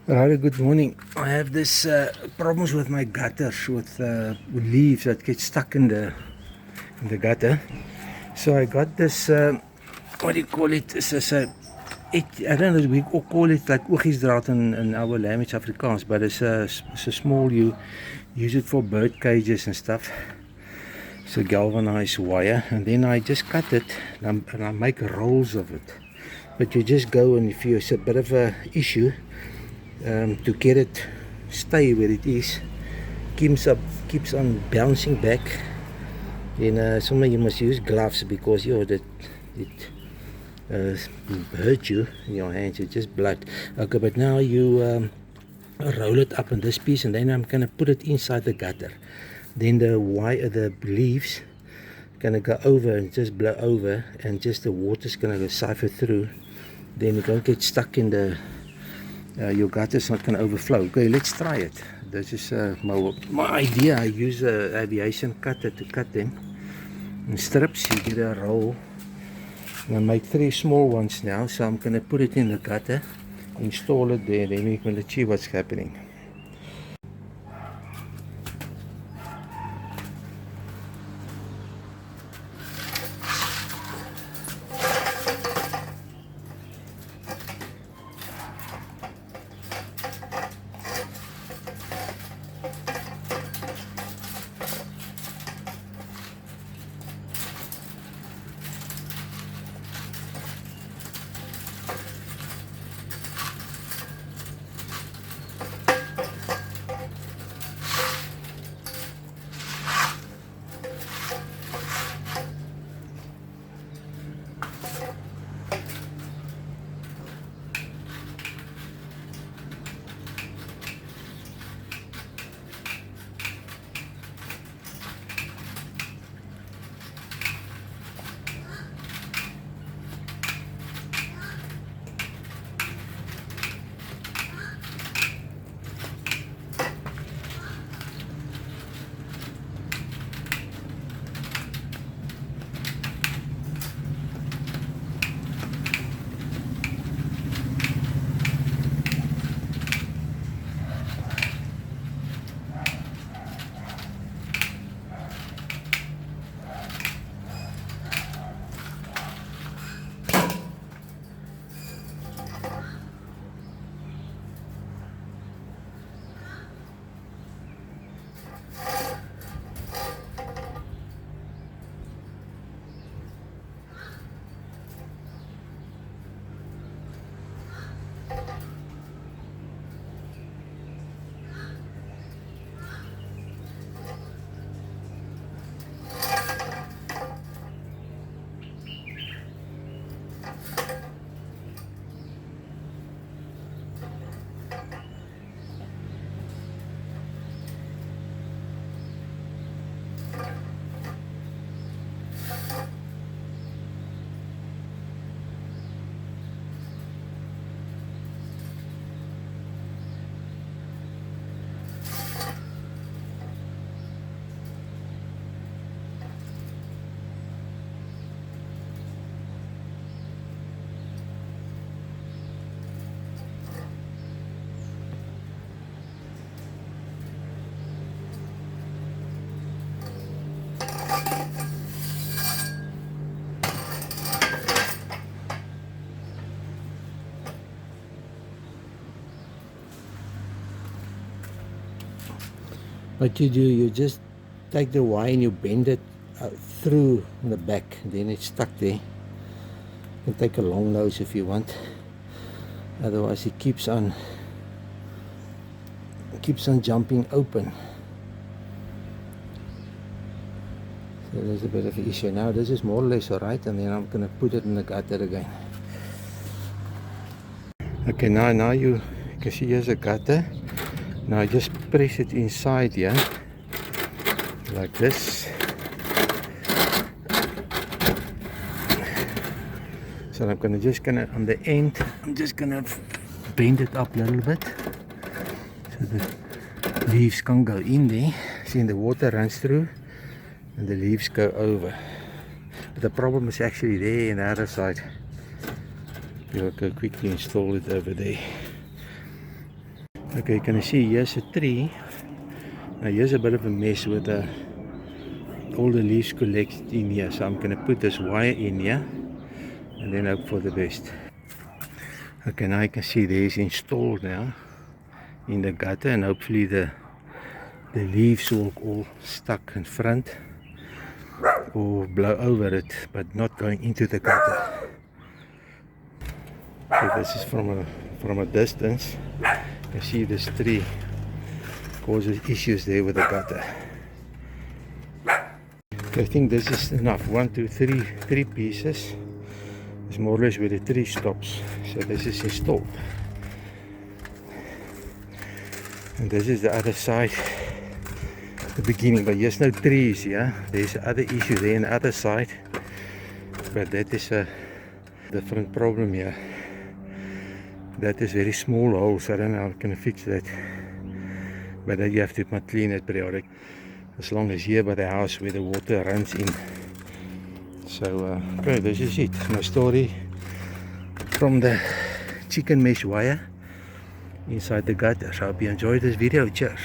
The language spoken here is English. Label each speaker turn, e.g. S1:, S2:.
S1: Right, good morning. I have this problems with my gutters with leaves that get stuck in the gutter. So I got this what do you call it? I don't know. We all call it like oegiesdraad in our language, Afrikaans, but it's a small. You use it for bird cages and stuff. It's a galvanized wire, and then I just cut it and I make rolls of it. But you just go, and if it's a bit of a issue, to get it stay where it is, keeps on bouncing back. Then sometimes you must use gloves because that it hurt you in your hands. It's just blood. Okay, but now you roll it up in this piece, and then I'm gonna put it inside the gutter. Then the leaves gonna go over and just blow over, and just the water's gonna go siphon through. Then you don't get stuck in the your gutter's not going to overflow. Okay, let's try it. This is my idea. I use an aviation cutter to cut them in strips. You get a roll. And I make 3 small ones now, so I'm going to put it in the gutter, install it there, then we're going to see what's happening. What you do, you just take the wire and you bend it through the back, then it's stuck there. You can take a long nose if you want, otherwise it keeps on jumping open. So there's a bit of an issue. Now this is more or less alright, and then I'm going to put it in the gutter again. Okay, now you can see here's a gutter. Now just press it inside here, like this. So I'm gonna on the end, I'm just gonna bend it up a little bit, so the leaves can go in there. See, the water runs through, and the leaves go over. But the problem is actually there on the other side. We'll go quickly install it over there. Okay, can you see here's a tree? Now here's a bit of a mess with all the leaves collected in here. So I'm going to put this wire in here and then hope for the best. Okay, now you can see there's installed now in the gutter, and hopefully the leaves will all stuck in front or blow over it, but not going into the gutter. So this is from a distance. You can see this tree causes issues there with the gutter. Okay, I think this is enough. 1, 2, 3, 3 pieces. It's more or less where the tree stops. So this is installed. And this is the other side, the beginning, but there's no trees here. There's other issue there on the other side, but that is a different problem here. That is very small holes. I don't know how I'm going to fix that, but then you have to clean it periodic, as long as here by the house where the water runs in. So okay, this is it. My story from the chicken mesh wire inside the gutter. So I hope you enjoyed this video. Cheers.